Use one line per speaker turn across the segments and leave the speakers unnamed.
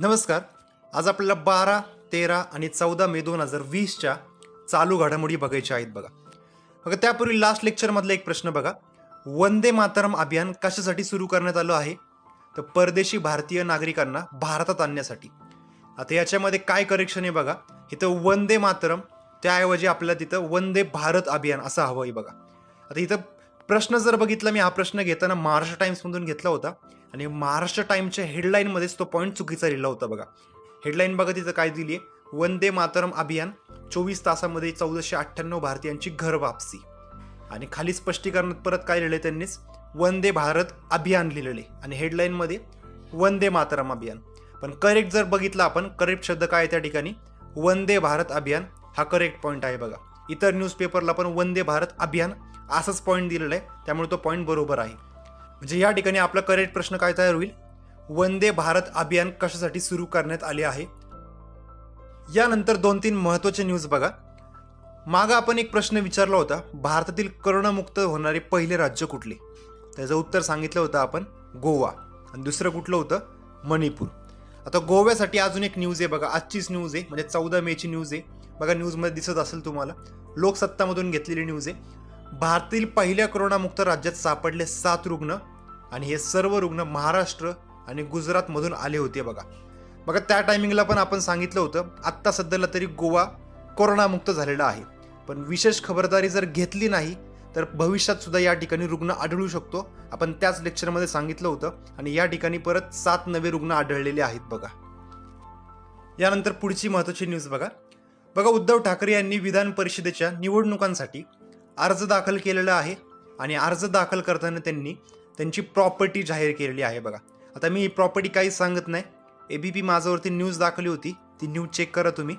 नमस्कार. आज आपल्याला 12, 13 आणि 14 मे 2020च्या चालू घडामोडी बघायच्या आहेत बघा. बघा त्यापूर्वी लास्ट लेक्चरमधला एक प्रश्न बघा. वंदे मातरम अभियान कशासाठी सुरू करण्यात आलं आहे? तर परदेशी भारतीय नागरिकांना भारतात आणण्यासाठी. आता याच्यामध्ये काय करेक्शन आहे बघा. इथं वंदे मातरम त्याऐवजी आपल्याला तिथं वंदे भारत अभियान असं हवं आहे बघा. आता इथं प्रश्न जर बघितला, मी हा प्रश्न घेताना महाराष्ट्र टाइम्समधून घेतला होता आणि महाराष्ट्र टाइम्सच्या हेडलाईनमध्येच तो पॉईंट चुकीचा लिहिला होता बघा. हेडलाईन बघा तिथं काय दिली आहे, वंदे मातरम अभियान 24 तासामध्ये 1498 भारतीयांची घर वापसी. आणि खाली स्पष्टीकरणात परत काय लिहिले त्यांनीच, वंदे भारत अभियान लिहिलेले आणि हेडलाईनमध्ये वंदे मातरम अभियान. पण करेक्ट जर बघितला आपण, करेक्ट शब्द काय त्या ठिकाणी वंदे भारत अभियान हा करेक्ट पॉईंट आहे बघा. इतर न्यूजपेपरला पण वंदे भारत अभियान असंच पॉईंट दिलेला आहे, त्यामुळे तो पॉईंट बरोबर आहे. म्हणजे या ठिकाणी आपला करेक्ट प्रश्न काय तयार होईल, वंदे भारत अभियान कशासाठी सुरू करण्यात आले आहे. यानंतर 2-3 महत्त्वाचे न्यूज बघा. मागं आपण एक प्रश्न विचारला होता, भारतातील करोनामुक्त होणारे पहिले राज्य कुठले? त्याचं उत्तर सांगितलं होतं आपण गोवा. आणि दुसरं कुठलं होतं, मणिपूर. आता गोव्यासाठी अजून एक न्यूज आहे बघा. आजचीच न्यूज आहे, म्हणजे 14 मेची न्यूज आहे बघा. न्यूजमध्ये दिसत असेल तुम्हाला, लोकसत्तामधून घेतलेली न्यूज आहे. भारतातील पहिल्या करोनामुक्त राज्यात सापडले 7 रुग्ण आणि हे सर्व रुग्ण महाराष्ट्र आणि गुजरातमधून आले होते बघा. बघा त्या टायमिंगला पण आपण सांगितलं होतं, आत्ता सध्याला तरी गोवा कोरोनामुक्त झालेला आहे, पण विशेष खबरदारी जर घेतली नाही तर भविष्यात सुद्धा या ठिकाणी रुग्ण आढळू शकतो. आपण त्याच लेक्चरमध्ये सांगितलं होतं आणि या ठिकाणी परत 7 नवे रुग्ण आढळलेले आहेत बघा. यानंतर पुढची महत्त्वाची न्यूज बघा. उद्धव ठाकरे यांनी विधान परिषदेच्या निवडणुकांसाठी अर्ज दाखल केलेला आहे आणि अर्ज दाखल करताना त्यांनी त्यांची प्रॉपर्टी जाहीर केलेली आहे बघा. आता मी ही प्रॉपर्टी काही सांगत नाही, ABP माझ्यावरती न्यूज दाखवली होती, ती न्यूज चेक करा तुम्ही.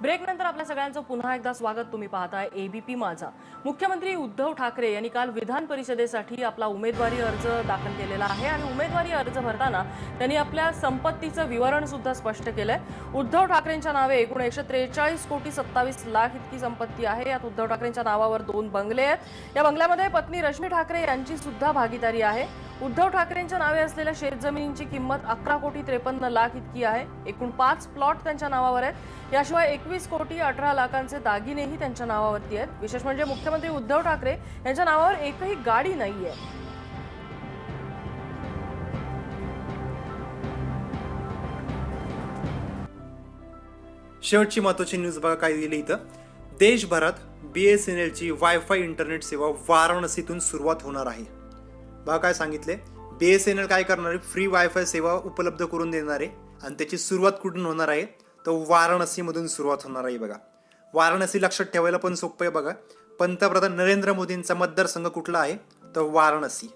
ब्रेक नंतर आपल्या सगळ्यांचं पुन्हा एकदा स्वागत. तुम्ही पाहताय ABP माझा. मुख्यमंत्री उद्धव ठाकरे यांनी काल विधान परिषदेसाठी आपला उमेदवारी अर्ज दाखल केलेला आहे आणि उमेदवारी अर्ज भरताना त्यांनी आपल्या संपत्तीचं विवरण सुद्धा स्पष्ट केलंय. उद्धव ठाकरेंच्या नावे एकूण 143,27,27,00,000 इतकी संपत्ती आहे. यात उद्धव ठाकरेंच्या नावावर 2 बंगले आहेत. या बंगल्यामध्ये पत्नी रश्मी ठाकरे यांची सुद्धा भागीदारी आहे. उद्धव ठाकरेंच्या नावे असलेल्या शेतजमिनींची किंमत 11,53,00,000 इतकी आहे. एकूण 5 प्लॉट त्यांच्या नावावर आहेत. याशिवाय 21,18,00,000चे दागिनेही त्यांच्या नावावरती आहेत. विशेष म्हणजे मुख्यमंत्री उद्धव ठाकरे यांच्या नावावर एकही गाडी नाहीये.
शेवटची महत्त्वाची न्यूज बघा काय दिली इथं, देशभरात BSNLची वायफाय इंटरनेट सेवा वाराणसीतून सुरुवात होणार आहे. बघा काय सांगितले, BSNL काय करणार आहे, फ्री वायफाय सेवा उपलब्ध करून देणार आहे आणि त्याची सुरुवात कुठून होणार आहे, तर वाराणसीमधून सुरुवात होणार आहे बघा. वाराणसी लक्षात ठेवायला पण सोपं आहे बघा. पंतप्रधान नरेंद्र मोदींचा मतदारसंघ कुठला आहे, तर वाराणसी.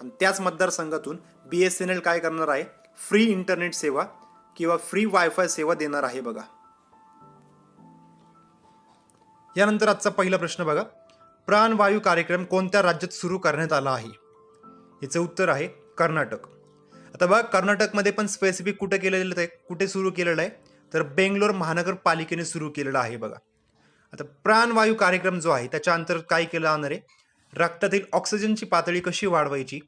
आणि त्याच मतदारसंघातून BSNL काय करणार आहे, फ्री इंटरनेट सेवा किंवा फ्री वायफाय सेवा देणार आहे बघा. यानंतर आजचा पहिला प्रश्न बघा, प्राणवायू कार्यक्रम कोणत्या राज्यात सुरू करण्यात आला आहे? याचं उत्तर आहे कर्नाटक. आता बघा कर्नाटकमध्ये पण स्पेसिफिक कुठे केलेलं आहे, कुठे सुरू केलेलं आहे, तर बेंगलोर महानगरपालिकेने सुरू केलेलं आहे बघा. आता प्राणवायू कार्यक्रम जो आहे त्याच्या अंतर्गत काय केलं जाणार आहे, रक्तातील ऑक्सिजनची पातळी कशी वाढवायची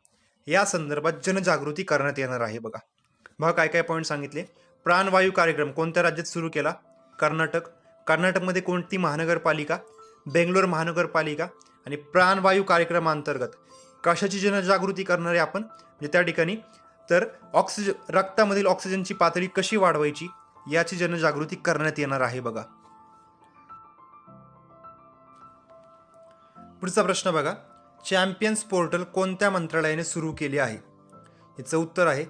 या संदर्भात जनजागृती करण्यात येणार आहे बघा. काय काय पॉईंट सांगितले. प्राणवायू कार्यक्रम कोणत्या राज्यात सुरू केला, कर्नाटक. कर्नाटकमध्ये कोणती महानगरपालिका, बेंगलोर महानगरपालिका. आणि प्राणवायू कार्यक्रमांतर्गत कशाची जनजागृती करणार आहे आपण, म्हणजे त्या ठिकाणी तर रक्तामधील ऑक्सिजनची पातळी कशी वाढवायची याची जनजागृती करण्यात येणार आहे बघा. पुढचा प्रश्न बघा, चॅम्पियन्स पोर्टल कोणत्या मंत्रालयाने सुरू केले आहे? याचं उत्तर आहे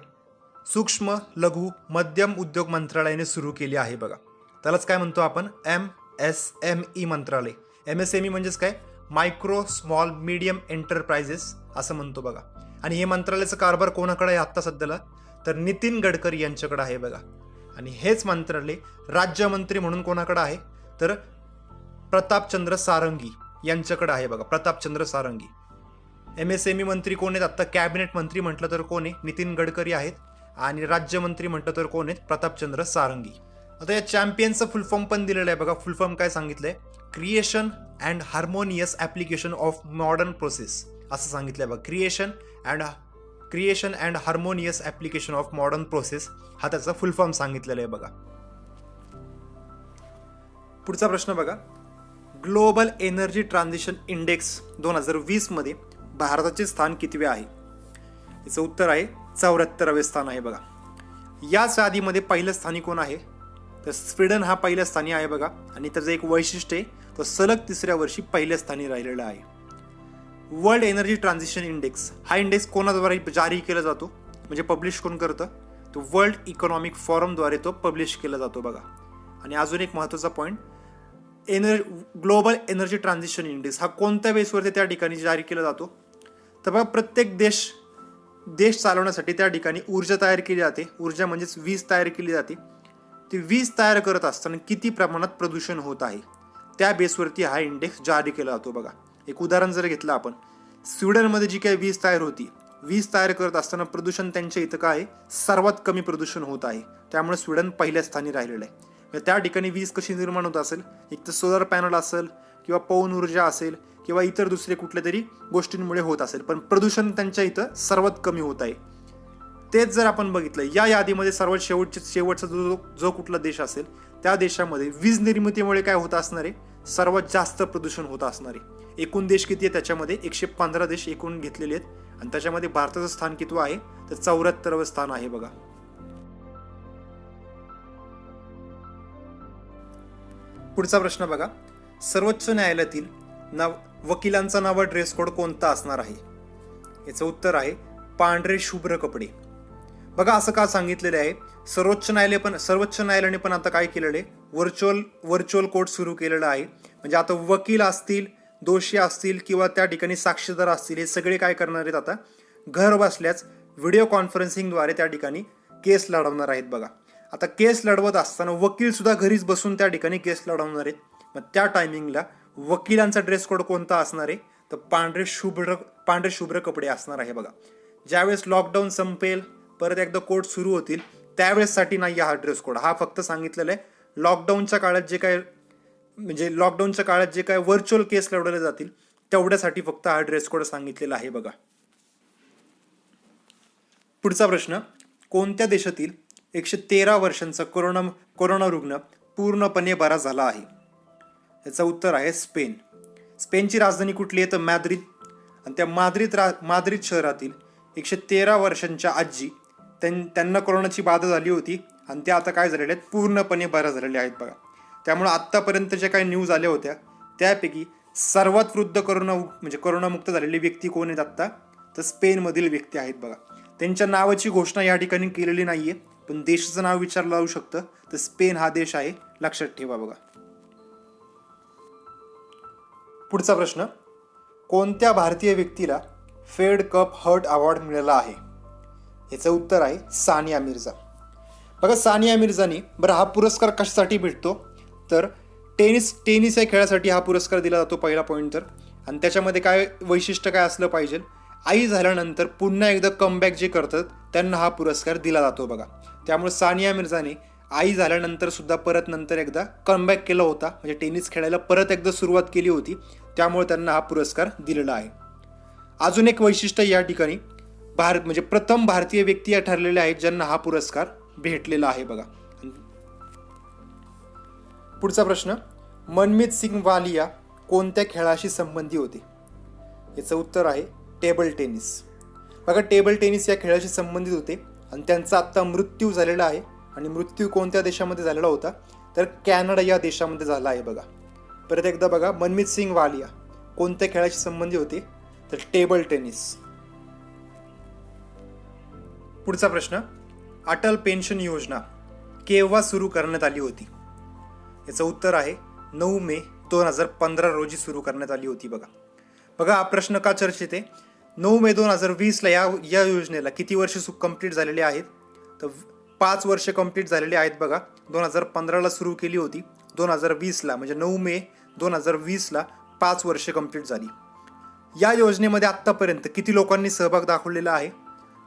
सूक्ष्म लघु मध्यम उद्योग मंत्रालयाने सुरू केले आहे बघा. त्यालाच काय म्हणतो आपण, MSME मंत्रालय. MSME म्हणजेच काय, मायक्रो स्मॉल मीडियम एंटरप्राइजेस असं म्हणतो बघा. आणि हे मंत्रालयाचं कारभार कोणाकडे आहे आत्ता सध्याला, तर नितीन गडकरी यांच्याकडे आहे बघा. आणि हेच मंत्रालय राज्यमंत्री म्हणून कोणाकडे आहे, तर प्रतापचंद्र सारंगी यांच्याकडे आहे बघा. प्रतापचंद्र सारंगी. MSME मंत्री कोण आहेत आत्ता, कॅबिनेट मंत्री म्हटलं तर कोण आहे, नितीन गडकरी आहेत. आणि राज्यमंत्री म्हटलं तर कोण आहेत, प्रतापचंद्र सारंगी. आता या चॅम्पियनचं फुल फॉर्म पण दिलेलं आहे बघा. फुल फॉर्म काय सांगितलंय, creation and harmonious application of modern process असं सांगितलंय बघा. Creation and creation and harmonious application of modern process हा त्याचा फुल फॉर्म सांगितलेला आहे बघा. पुढचा प्रश्न बघा, ग्लोबल एनर्जी ट्रान्झिशन इंडेक्स 2020 मध्ये भारताचे स्थान कितवे आहे? याचं उत्तर आहे 74वे स्थान आहे बघा. याच यादीमध्ये पहिलं स्थानी कोण आहे? तर स्वीडन हा पहिल्या स्थानी आहे बघा. आणि त्याचं एक वैशिष्ट्य आहे, तो सलग तिसऱ्या वर्षी पहिल्या स्थानी राहिलेला आहे. वर्ल्ड एनर्जी ट्रान्झिशन इंडेक्स हा इंडेक्स कोणाद्वारे जारी केला जातो, म्हणजे पब्लिश कोण करतं? तो वर्ल्ड इकॉनॉमिक फोरमद्वारे तो पब्लिश केला जातो बघा. आणि अजून एक महत्त्वाचा point, global energy transition index हा कोणत्या बेसवरती त्या ठिकाणी जारी केला जातो? तर बघा, प्रत्येक देश चालवण्यासाठी त्या ठिकाणी ऊर्जा तयार केली जाते. ऊर्जा म्हणजेच वीज तयार केली जाते. ती वीज तयार करत असताना किती प्रमाणात प्रदूषण होत आहे, त्या बेसवरती हा इंडेक्स जारी केला जातो बघा. एक उदाहरण जर घेतलं आपण, स्वीडनमध्ये जी काही वीज तयार होती, वीज तयार करत असताना प्रदूषण त्यांच्या इथं काय सर्वात कमी प्रदूषण होत आहे. त्यामुळे स्वीडन पहिल्या स्थानी राहिलेलं आहे. त्या ठिकाणी वीज कशी निर्माण होत असेल? एक तर सोलर पॅनल असेल किंवा पवन ऊर्जा असेल किंवा इतर दुसरे कुठल्या तरी गोष्टींमुळे होत असेल, पण प्रदूषण त्यांच्या इथं सर्वात कमी होत आहे. तेच जर आपण बघितलं, या यादीमध्ये सर्वात शेवटचा जो कुठला देश असेल, त्या देशामध्ये वीज निर्मितीमुळे काय होत असणार आहे? सर्वात जास्त प्रदूषण होत असणार आहे. एकूण देश किती आहे? त्याच्यामध्ये 115 देश एकूण घेतलेले आहेत. आणि त्याच्यामध्ये भारताचं स्थान किती आहे? तर 74वे स्थान आहे बघा. पुढचा प्रश्न बघा, सर्वोच्च न्यायालयातील वकिलांचा नवा ड्रेस कोड कोणता असणार आहे? याचं उत्तर आहे पांढरे शुभ्र कपडे. बघा, असं का सांगितलेलं आहे? सर्वोच्च न्यायालयाने पण आता काय केलेलं आहे? व्हर्च्युअल कोर्ट सुरू केलेला आहे. म्हणजे आता वकील असतील, दोषी असतील किंवा त्या ठिकाणी साक्षीदार असतील, हे सगळे काय करणार आहेत? आता घर बसल्याच व्हिडिओ कॉन्फरन्सिंगद्वारे त्या ठिकाणी केस लढवणार आहेत बघा. आता केस लढवत असताना वकील सुद्धा घरीच बसून त्या ठिकाणी केस लढवणार आहेत. मग त्या टायमिंगला वकिलांचा ड्रेस कोड कोणता असणार आहे? तर पांढरे शुभ्र कपडे असणार आहे बघा. ज्यावेळेस लॉकडाऊन संपेल, परत एकदा कोर्ट सुरू होतील, त्यावेळेससाठी नाही हा ड्रेस कोड. हा फक्त सांगितलेला आहे लॉकडाऊनच्या काळात जे काय व्हर्च्युअल केस लढवले जातील तेवढ्यासाठी फक्त हा ड्रेस कोड सांगितलेला आहे बघा. पुढचा प्रश्न, कोणत्या देशातील 113 वर्षांचा कोरोना रुग्ण पूर्णपणे बरा झाला आहे? याचं उत्तर आहे स्पेन. स्पेनची राजधानी कुठली आहे? तर मॅद्रिद. आणि त्या माद्रिद शहरातील 113 वर्षांच्या आजी, त्यांना कोरोनाची बाधा झाली होती आणि त्या आता काय झालेल्या आहेत? पूर्णपणे बऱ्या झालेल्या आहेत बघा. त्यामुळे आत्तापर्यंत ज्या काही न्यूज आल्या होत्या त्यापैकी सर्वात वृद्ध कोरोनामुक्त झालेली व्यक्ती कोण आहेत आत्ता? तर स्पेनमधील व्यक्ती आहेत बघा. त्यांच्या नावाची घोषणा या ठिकाणी केलेली नाहीये, पण देशाचं नाव विचारलं जाऊ शकतं, तर स्पेन हा देश आहे, लक्षात ठेवा बघा. पुढचा प्रश्न, कोणत्या भारतीय व्यक्तीला फेड कप हर्ट अवॉर्ड मिळाला आहे? याचं उत्तर आहे सानिया मिर्झा. बघा, सानिया मिर्झानी हा पुरस्कार कशासाठी भेटतो? तर टेनिस या खेळासाठी हा पुरस्कार दिला जातो, पहिला पॉईंट तर. आणि त्याच्यामध्ये काय वैशिष्ट्य काय असलं पाहिजे? आई झाल्यानंतर पुन्हा एकदा कमबॅक जे करतात त्यांना हा पुरस्कार दिला जातो बघा. त्यामुळे सानिया मिर्झाने आई झाल्यानंतर सुद्धा परत नंतर एकदा कमबॅक केला होता, म्हणजे टेनिस खेळायला परत एकदा सुरुवात केली होती. त्यामुळे त्यांना हा पुरस्कार दिलेला आहे. अजून एक वैशिष्ट्य या ठिकाणी, प्रथम भारतीय व्यक्ती या ठरलेल्या आहेत ज्यांना हा पुरस्कार भेटलेला आहे बघा. पुढचा प्रश्न, मनमीत सिंग वालिया कोणत्या खेळाशी संबंधी होते? याचं उत्तर आहे टेबल टेनिस. बघा, टेबल टेनिस या खेळाशी संबंधित होते आणि त्यांचा आत्ता मृत्यू झालेला आहे. आणि मृत्यू कोणत्या देशामध्ये झालेला होता? तर कॅनडा या देशामध्ये झाला आहे बघा. परत एकदा बघा, मनमीत सिंग वालिया कोणत्या खेळाशी संबंधित होते? तर टेबल टेनिस. पुढचा प्रश्न, अटल पेन्शन योजना केव्हा सुरू करण्यात आली होती? याचं उत्तर आहे 9 मे 2015 रोजी सुरू करण्यात आली होती बघा. बघा, हा प्रश्न का चर्चेत आहे? 9 मे 2020ला या योजनेला किती वर्ष कंप्लीट झालेली आहेत? तर 5 वर्ष कंप्लीट झालेली आहेत बघा. 2015ला सुरू केली होती, 2020ला म्हणजे 9 मे 2020ला 5 वर्ष कंप्लीट झाली. या योजनेमध्ये आत्तापर्यंत किती लोकांनी सहभाग दाखवलेला आहे?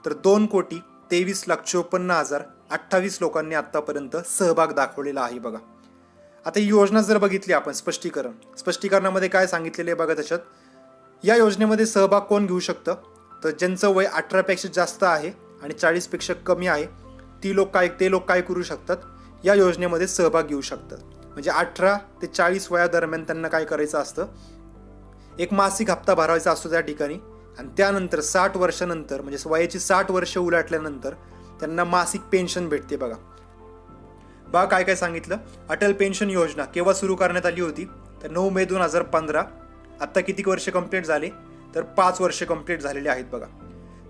तर 2,23,54,028 लोकांनी आत्तापर्यंत सहभाग दाखवलेला आहे बघा. आता ही योजना जर बघितली आपण, स्पष्टीकरणामध्ये काय सांगितलेलं आहे बघा. त्याच्यात या योजनेमध्ये सहभाग कोण घेऊ शकतं? तर ज्यांचं वय 18पेक्षा जास्त आहे आणि 40पेक्षा कमी आहे ते लोक काय करू शकतात, या योजनेमध्ये सहभाग घेऊ शकतात. म्हणजे 18 ते 40 वयादरम्यान त्यांना काय करायचं असतं, एक मासिक हप्ता भरायचा असतो त्या ठिकाणी. आणि त्यानंतर 60 वर्षानंतर म्हणजे वयाची 60 वर्ष उलटल्यानंतर त्यांना मासिक पेन्शन भेटते. बघा काय काय सांगितलं. अटल पेन्शन योजना केव्हा सुरू करण्यात आली होती, तर 9 मे 2015. आत्ता किती वर्ष कंप्लीट झाले, तर 5 वर्ष कंप्लीट झालेले आहेत. बघा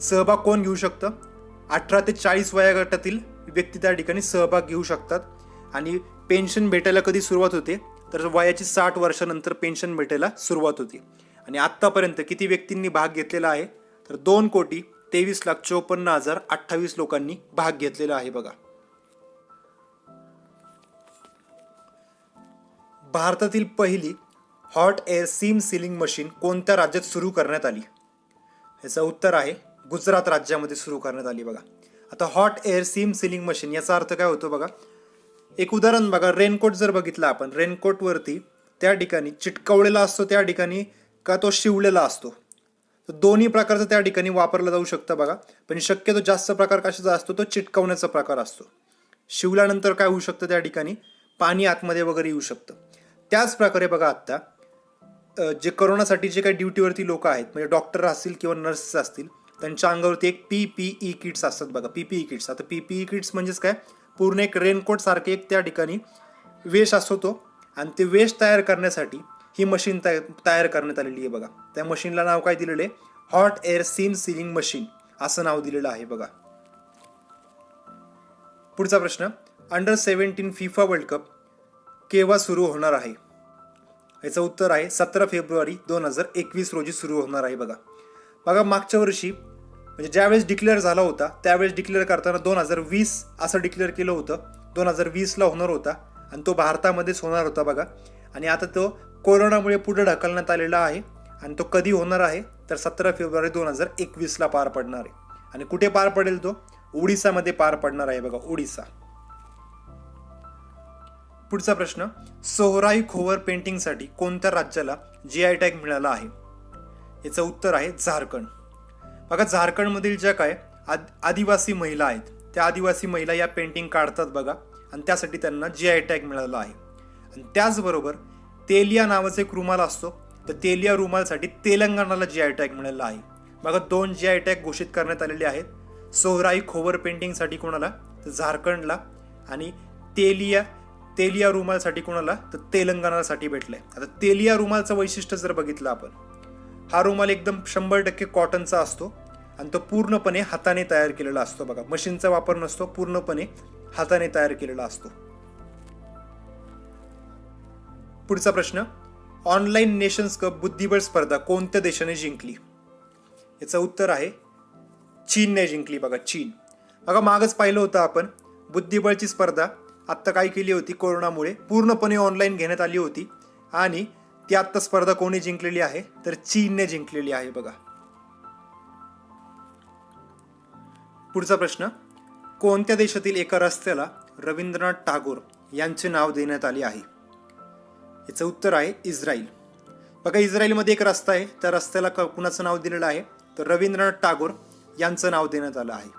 सहभाग कोण घेऊ शकतं, 18 ते 40 वयोगटातील व्यक्ती त्या ठिकाणी सहभाग घेऊ शकतात. आणि पेन्शन भेटायला कधी सुरुवात होते, तर वयाची 60 वर्षानंतर पेन्शन भेटायला सुरुवात होती. आणि आत्तापर्यंत किती व्यक्तींनी भाग घेतलेला आहे, तर 2,23,54,028 लोकांनी भाग घेतलेला आहे. बघा भारतातील पहिली hot air seam sealing machine कोणत्या राज्यात सुरू करण्यात आली, याचं उत्तर आहे गुजरात राज्यामध्ये सुरू करण्यात आली. बघा आता hot air seam sealing machine याचा अर्थ काय होतो बघा. एक उदाहरण बघा, रेनकोट जर बघितला आपण, रेनकोटवरती त्या ठिकाणी चिटकवलेला असतो त्या ठिकाणी का तो शिवलेला असतो, तर दोन्ही प्रकारचा त्या ठिकाणी वापरला जाऊ शकतं. बघा पण शक्यतो जास्त प्रकार कशाचा असतो, तो चिटकवण्याचा प्रकार असतो. शिवल्यानंतर काय होऊ शकतं, त्या ठिकाणी पाणी आतमध्ये वगैरे येऊ शकतं. त्याच प्रकारे बघा आत्ता जे करोनासाठी जे काही ड्युटीवरती लोक आहेत, म्हणजे डॉक्टर असतील किंवा नर्सेस असतील, त्यांच्या अंगावरती एक PPE किट्स असतात. बघा PPE किट्स. आता PPE किट्स म्हणजेच काय, पूर्ण एक रेनकोट सारखे एक त्या ठिकाणी वेश असतो तो, आणि ते वेश तयार करण्यासाठी ही मशीन तयार करण्यात आलेली आहे. बघा त्या मशीनला नाव काय दिलेलं आहे, hot air seam sealing machine असं नाव दिलेलं आहे. बघा पुढचा प्रश्न, अंडर-17 फिफा वर्ल्ड कप केव्हा सुरू होणार आहे, याचं उत्तर आहे 17 फेब्रुवारी 2021 रोजी सुरू होणार आहे. बघा मागच्या वर्षी म्हणजे ज्यावेळेस डिक्लेअर झाला होता, त्यावेळेस डिक्लेअर करताना 2020 असं डिक्लेअर केलं होतं. 2020ला होणार होता आणि तो भारतामध्येच होणार होता. बघा आणि आता तो कोरोनामुळे पुढे ढकलण्यात आलेला आहे. आणि तो कधी होणार आहे, तर 17 फेब्रुवारी 2021ला पार पडणार आहे. आणि कुठे पार पडेल, तो ओडिसामध्ये पार पडणार आहे. बघा ओडिसा. पुढचा प्रश्न, सोहराई खोवर पेंटिंगसाठी कोणत्या राज्याला GI टॅग मिळाला आहे, याचं उत्तर आहे झारखंड. बघा झारखंडमधील ज्या काय आदिवासी महिला आहेत, त्या आदिवासी महिला या पेंटिंग काढतात. बघा आणि त्यासाठी त्यांना GI टॅग मिळाला आहे. आणि त्याचबरोबर तेलिया नावाचा एक रुमाल असतो, तर तेलिया रुमालसाठी तेलंगणाला GI टॅग मिळाला आहे. बघा 2 GI टॅग घोषित करण्यात आलेले आहेत. सोहराई खोवर पेंटिंगसाठी कोणाला, तर झारखंडला, आणि तेलिया रुमालसाठी कोणाला, तर तेलंगणासाठी भेटलंय. आता तेलिया रुमालचं वैशिष्ट्य जर बघितलं आपण, हा रुमाल एकदम 100% कॉटनचा असतो आणि तो पूर्णपणे हाताने तयार केलेला असतो. बघा मशीनचा वापर नसतो, पूर्णपणे हाताने तयार केलेला असतो. पुढचा प्रश्न, ऑनलाईन नेशन्स कप बुद्धिबळ स्पर्धा कोणत्या देशाने जिंकली, याचं उत्तर आहे चीनने जिंकली. बघा चीन. बघा मागच पाहिलं होतं आपण, बुद्धिबळची स्पर्धा आत्ता काय केली होती, कोरोनामुळे पूर्णपणे ऑनलाईन घेण्यात आली होती. आणि ती आत्ता स्पर्धा कोणी जिंकलेली आहे, तर चीनने जिंकलेली आहे. बघा पुढचा प्रश्न, कोणत्या देशातील एका रस्त्याला रवींद्रनाथ टागोर यांचे नाव देण्यात आले आहे, याचं उत्तर आहे इस्रायल. बघा इस्रायलमध्ये एक रस्ता आहे, त्या रस्त्याला कुणाचं नाव दिलेलं आहे, तर रवींद्रनाथ टागोर यांचं नाव देण्यात आलं आहे.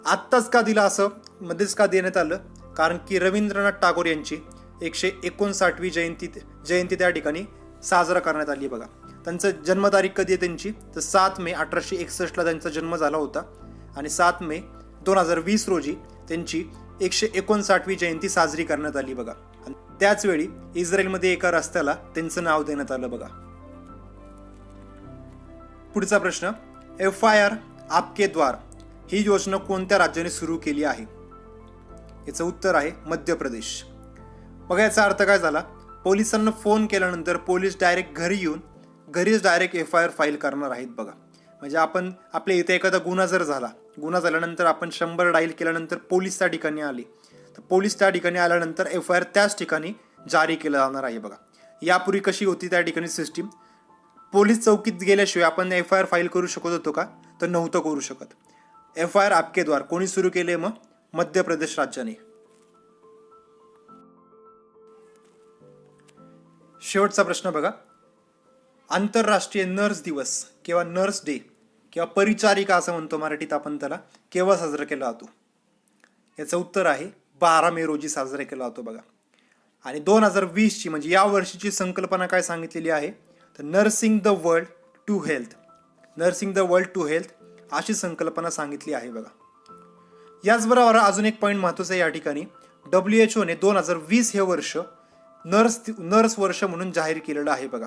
आत्ताच का दिलं, असं मध्येच का देण्यात आलं, कारण की रवींद्रनाथ टागोर यांची 159वी जयंती त्या ठिकाणी साजरा करण्यात आली. बघा त्यांचं जन्मतारीख कधी आहे त्यांची, तर 7 मे 1861ला त्यांचा जन्म झाला होता. आणि 7 मे 2020 रोजी त्यांची 159वी जयंती साजरी करण्यात आली. बघा आणि त्याच वेळी इस्रायलमध्ये एका रस्त्याला त्यांचं नाव देण्यात आलं. बघा पुढचा प्रश्न, FIR आपके द्वार ही योजना कोणत्या राज्याने सुरू केली आहे, याचं उत्तर आहे मध्य प्रदेश. बघा याचा अर्थ काय झाला, पोलिसांना फोन केल्यानंतर पोलीस डायरेक्ट घरीच डायरेक्ट FIR फाईल करणार आहेत. बघा म्हणजे आपण आपल्या इथे एखादा गुन्हा झाल्यानंतर आपण 100 डायल केल्यानंतर पोलीस त्या ठिकाणी आले, तर पोलीस त्या ठिकाणी आल्यानंतर FIR त्याच ठिकाणी जारी केला जाणार आहे. बघा यापूर्वी कशी होती त्या ठिकाणी सिस्टीम, पोलीस चौकीत गेल्याशिवाय आपण FIR फाईल करू शकत होतो का, तर नव्हतं करू शकत. FIR आपके द्वार कोणी सुरू केले, मग मध्य प्रदेश राज्याने. शेवटचा प्रश्न बघा, आंतरराष्ट्रीय नर्स दिवस किंवा नर्स डे किंवा परिचारिका असं म्हणतो मराठीत आपण त्याला, केव्हा साजरा केला जातो? याचं उत्तर आहे 12 मे रोजी साजरा केला जातो बघा. आणि 2020ची म्हणजे या वर्षीची संकल्पना काय सांगितलेली आहे? तर nursing the world to health. Nursing the world to health अशी संकल्पना सांगितली आहे बघा. याचबरोबर अजून एक पॉईंट महत्त्वाचा आहे या ठिकाणी, WHO ने 2020 हे वर्ष नर्स वर्ष म्हणून जाहीर केलेलं आहे बघा.